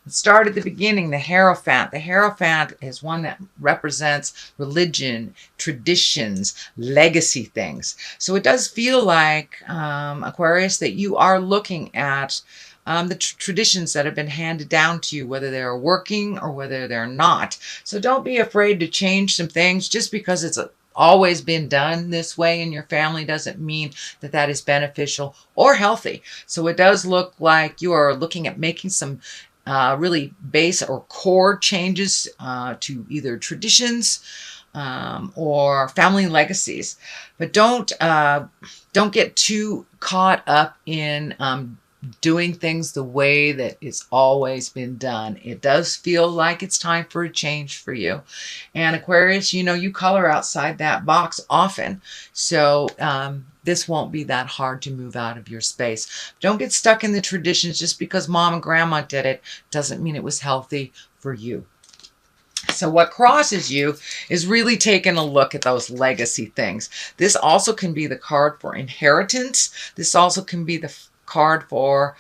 Let's start at the beginning, the Hierophant. The Hierophant is one that represents religion, traditions, legacy things. So it does feel like, Aquarius, that you are looking at the traditions that have been handed down to you, whether they're working or whether they're not. So don't be afraid to change some things. Just because it's always been done this way in your family doesn't mean that that is beneficial or healthy. So it does look like you are looking at making some really base or core changes to either traditions or family legacies. But don't get too caught up in doing things the way that it's always been done. It does feel like it's time for a change for you. And Aquarius, you know, you color outside that box often. So this won't be that hard to move out of your space. Don't get stuck in the traditions. Just because mom and grandma did it doesn't mean it was healthy for you. So what crosses you is really taking a look at those legacy things. This also can be the card for inheritance. This also can be the card for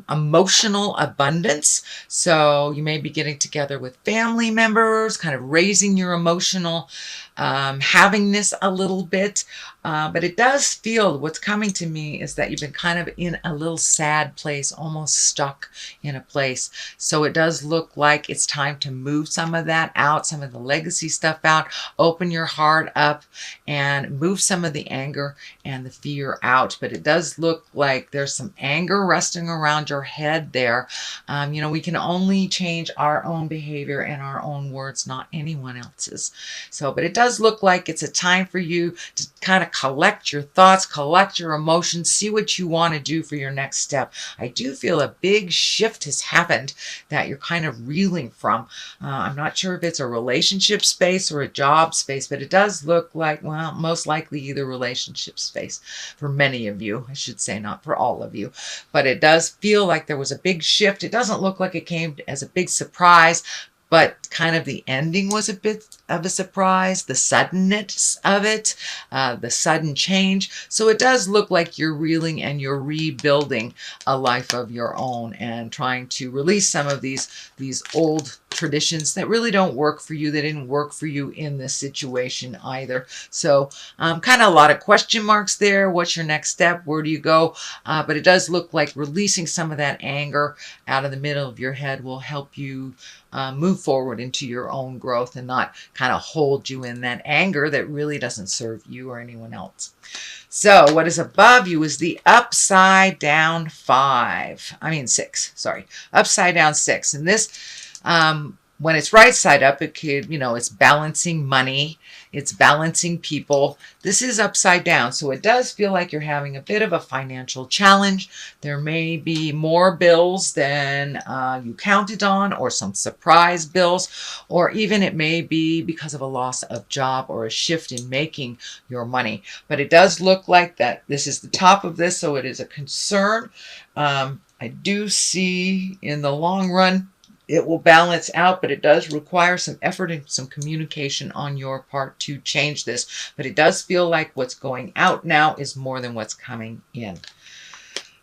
emotional abundance. So you may be getting together with family members, kind of raising your emotional havingness a little bit. But it does feel, what's coming to me is that you've been kind of in a little sad place, almost stuck in a place. So it does look like it's time to move some of that out, some of the legacy stuff out, open your heart up and move some of the anger and the fear out. But it does look like there's some anger resting around your head there. You know, we can only change our own behavior and our own words, not anyone else's. So, but it does look like it's a time for you to kind of collect your thoughts, collect your emotions, see what you want to do for your next step. I do feel a big shift has happened that you're kind of reeling from. I'm not sure if it's a relationship space or a job space, but it does look like, well, most likely either relationship space for many of you. I should say not for all of you, but it does feel like there was a big shift. It doesn't look like it came as a big surprise, but kind of the ending was a bit of a surprise, the suddenness of it, the sudden change. So it does look like you're reeling and you're rebuilding a life of your own and trying to release some of these old traditions that really don't work for you. They didn't work for you in this situation either. So kind of a lot of question marks there. What's your next step? Where do you go? But it does look like releasing some of that anger out of the middle of your head will help you move forward into your own growth and not kind of hold you in that anger that really doesn't serve you or anyone else. So what is above you is the upside down 6, sorry, upside down 6. And this, when it's right side up, it could, you know, it's balancing money, it's balancing people. This is upside down, so it does feel like you're having a bit of a financial challenge. There may be more bills than you counted on, or some surprise bills, or even it may be because of a loss of job or a shift in making your money. But it does look like that this is the top of this, so it is a concern. I do see in the long run it will balance out, but it does require some effort and some communication on your part to change this. But it does feel like what's going out now is more than what's coming in.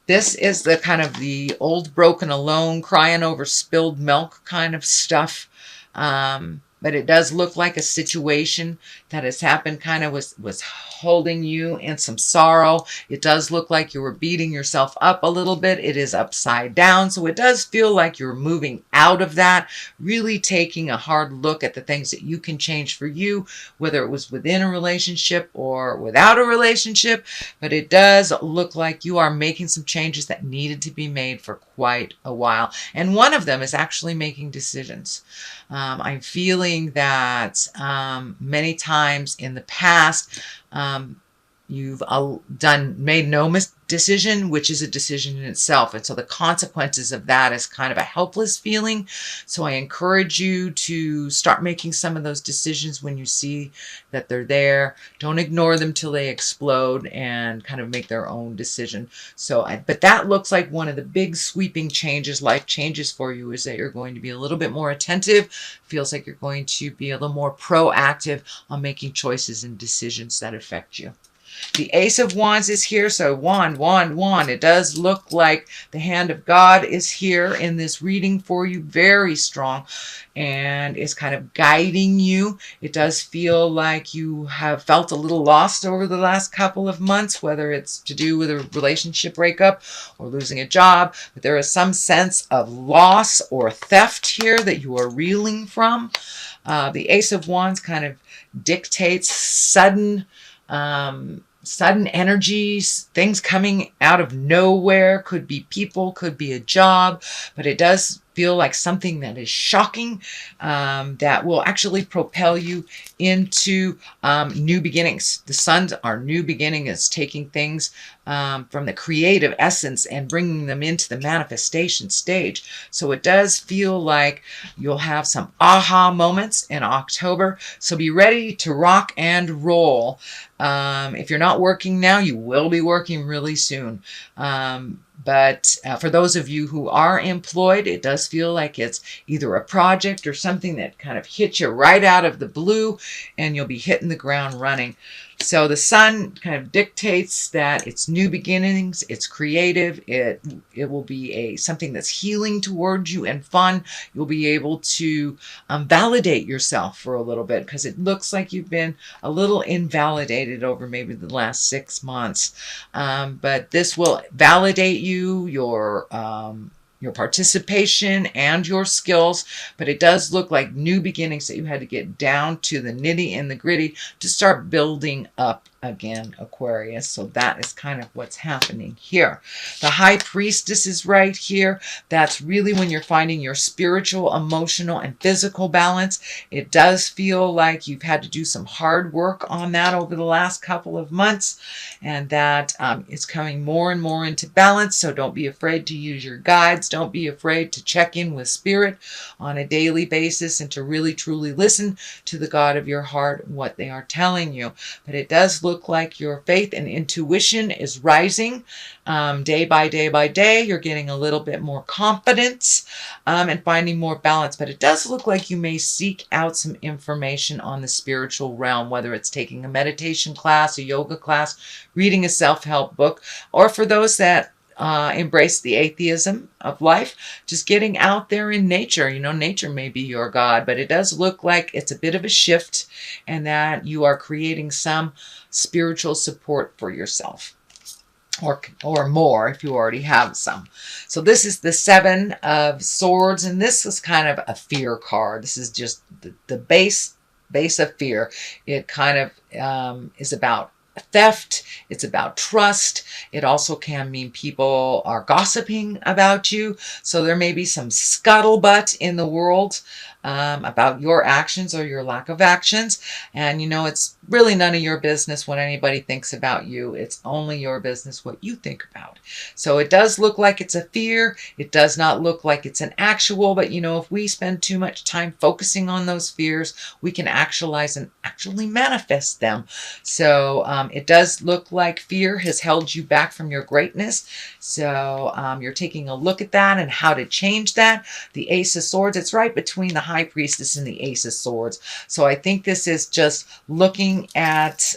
This is the kind of the old broken alone, crying over spilled milk kind of stuff. But it does look like a situation that has happened kind of was holding you in some sorrow. It does look like you were beating yourself up a little bit. It is upside down. So it does feel like you're moving out of that, really taking a hard look at the things that you can change for you, whether it was within a relationship or without a relationship. But it does look like you are making some changes that needed to be made for quite a while. And one of them is actually making decisions. I'm feeling that many times in the past, you've made no decision, which is a decision in itself. And so the consequences of that is kind of a helpless feeling. So I encourage you to start making some of those decisions when you see that they're there. Don't ignore them till they explode and kind of make their own decision. So, but that looks like one of the big sweeping changes, life changes for you, is that you're going to be a little bit more attentive. Feels like you're going to be a little more proactive on making choices and decisions that affect you. The Ace of Wands is here. So wand, wand, wand. It does look like the hand of God is here in this reading for you. Very strong. And it's kind of guiding you. It does feel like you have felt a little lost over the last couple of months, whether it's to do with a relationship breakup or losing a job. But there is some sense of loss or theft here that you are reeling from. The Ace of Wands kind of dictates sudden energies, things coming out of nowhere. Could be people, could be a job, but it does feel like something that is shocking, that will actually propel you into new beginnings. The Sun, our new beginning, is taking things from the creative essence and bringing them into the manifestation stage. So it does feel like you'll have some aha moments in October. So be ready to rock and roll. If you're not working now, you will be working really soon. But for those of you who are employed, it does feel like it's either a project or something that kind of hits you right out of the blue, and you'll be hitting the ground running. So the Sun kind of dictates that it's new beginnings, it's creative, it will be something that's healing towards you and fun. You'll be able to validate yourself for a little bit, because it looks like you've been a little invalidated over maybe the last 6 months. But this will validate you, your participation and your skills, but it does look like new beginnings that you had to get down to the nitty and the gritty to start building up again, Aquarius. So that is kind of what's happening here. The High Priestess is right here. That's really when you're finding your spiritual, emotional, and physical balance. It does feel like you've had to do some hard work on that over the last couple of months, and that it's coming more and more into balance. So don't be afraid to use your guides. Don't be afraid to check in with Spirit on a daily basis and to really truly listen to the God of your heart, what they are telling you. But it does look like your faith and intuition is rising day by day by day. You're getting a little bit more confidence and finding more balance. But it does look like you may seek out some information on the spiritual realm, whether it's taking a meditation class, a yoga class, reading a self-help book, or for those that embrace the atheism of life, just getting out there in nature. You know, nature may be your God, but it does look like it's a bit of a shift, and that you are creating some spiritual support for yourself, or more if you already have some. So this is the Seven of Swords, and this is kind of a fear card. This is just the base of fear. It kind of is about theft. It's about trust. It also can mean people are gossiping about you. So there may be some scuttlebutt in the world about your actions or your lack of actions. And you know, it's really none of your business what anybody thinks about you. It's only your business what you think about. So it does look like it's a fear. It does not look like it's an actual, but you know, if we spend too much time focusing on those fears, we can actualize and actually manifest them. So it does look like fear has held you back from your greatness. So you're taking a look at that and how to change that. The Ace of Swords, it's right between the High Priestess and the Ace of Swords. So I think this is just looking at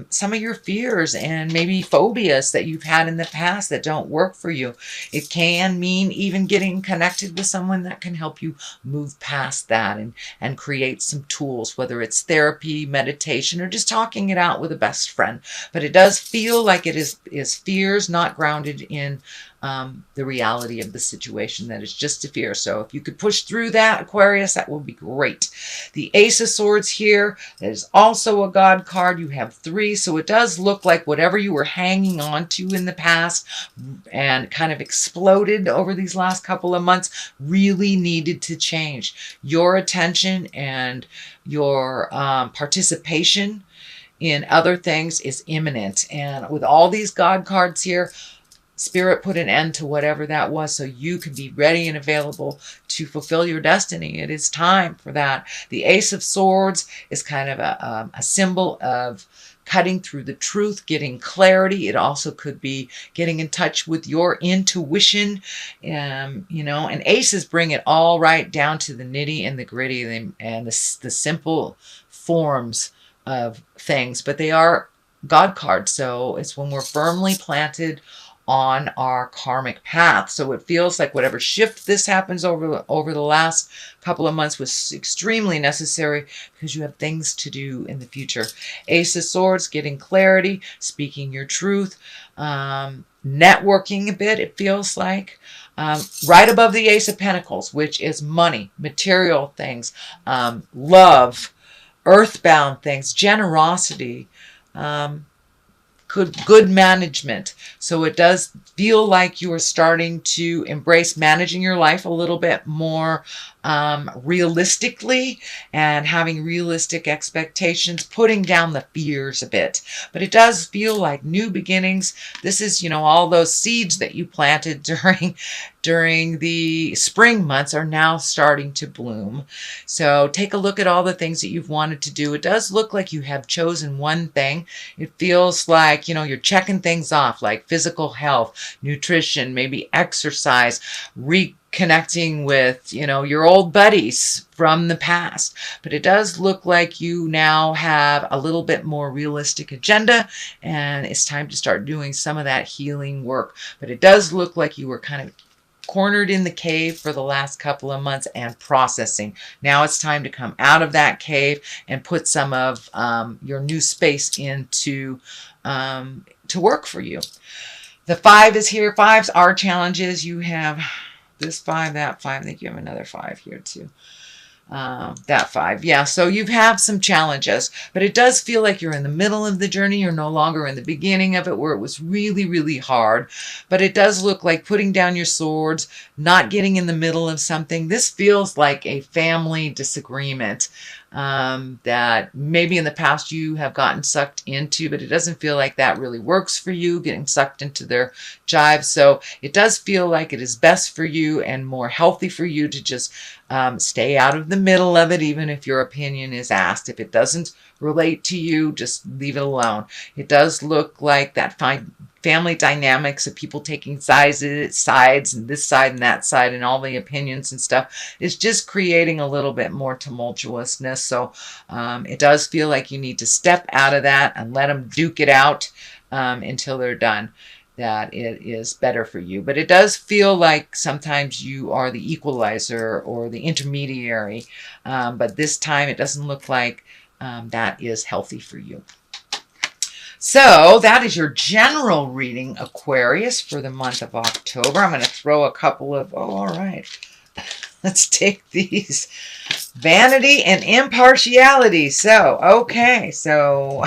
some of your fears and maybe phobias that you've had in the past that don't work for you. It can mean even getting connected with someone that can help you move past that and create some tools, whether it's therapy, meditation, or just talking it out with a best friend. But it does feel like it is fears not grounded in the reality of the situation, that is just a fear. So if you could push through that, Aquarius, that would be great. The Ace of Swords here, that is also a God card. You have 3, so it does look like whatever you were hanging on to in the past and kind of exploded over these last couple of months really needed to change. Your attention and your participation in other things is imminent. And with all these God cards here, Spirit put an end to whatever that was so you can be ready and available to fulfill your destiny. It is time for that. The Ace of Swords is kind of a symbol of cutting through the truth, getting clarity. It also could be getting in touch with your intuition. You know, and aces bring it all right down to the nitty and the gritty and the simple forms of things, but they are God card. So it's when we're firmly planted on our karmic path. So it feels like whatever shift this happens over the last couple of months was extremely necessary because you have things to do in the future. Ace of Swords, getting clarity, speaking your truth, networking a bit, it feels like. Right above the Ace of Pentacles, which is money, material things, love, earthbound things, generosity, good management. So it does feel like you are starting to embrace managing your life a little bit more realistically and having realistic expectations, putting down the fears a bit. But it does feel like new beginnings. This is, you know, all those seeds that you planted during the spring months are now starting to bloom. So take a look at all the things that you've wanted to do. It does look like you have chosen one thing. It feels like, you know, you're checking things off, like physical health, nutrition, maybe exercise, reconnecting with, you know, your old buddies from the past. But it does look like you now have a little bit more realistic agenda, and it's time to start doing some of that healing work. But it does look like you were kind of cornered in the cave for the last couple of months and processing. Now it's time to come out of that cave and put some of your new space into to work for you. The 5 is here. 5s are challenges. You have this 5, that 5. I think you have another 5 here too. That 5. Yeah, so you have some challenges, but it does feel like you're in the middle of the journey. You're no longer in the beginning of it where it was really, really hard, but it does look like putting down your swords, not getting in the middle of something. This feels like a family disagreement that maybe in the past you have gotten sucked into, but it doesn't feel like that really works for you, getting sucked into their jive. So it does feel like it is best for you and more healthy for you to just stay out of the middle of it, even if your opinion is asked. If it doesn't relate to you, just leave it alone. It does look like that family dynamics of people taking sides and this side and that side and all the opinions and stuff is just creating a little bit more tumultuousness. So it does feel like you need to step out of that and let them duke it out until they're done. That it is better for you. But it does feel like sometimes you are the equalizer or the intermediary. But this time it doesn't look like that is healthy for you. So that is your general reading, Aquarius, for the month of October. I'm going to throw a couple of, all right. Let's take these. Vanity and impartiality. So, okay. So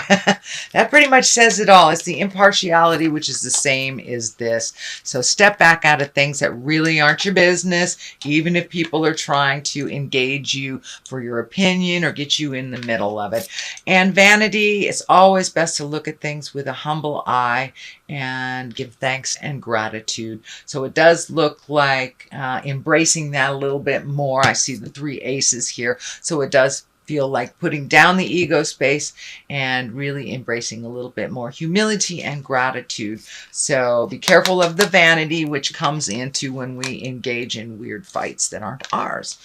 that pretty much says it all. It's the impartiality, which is the same as this. So step back out of things that really aren't your business, even if people are trying to engage you for your opinion or get you in the middle of it. And vanity, it's always best to look at things with a humble eye and give thanks and gratitude. So it does look like embracing that a little bit more. I see the 3 aces here. So it does feel like putting down the ego space and really embracing a little bit more humility and gratitude. So be careful of the vanity, which comes into when we engage in weird fights that aren't ours.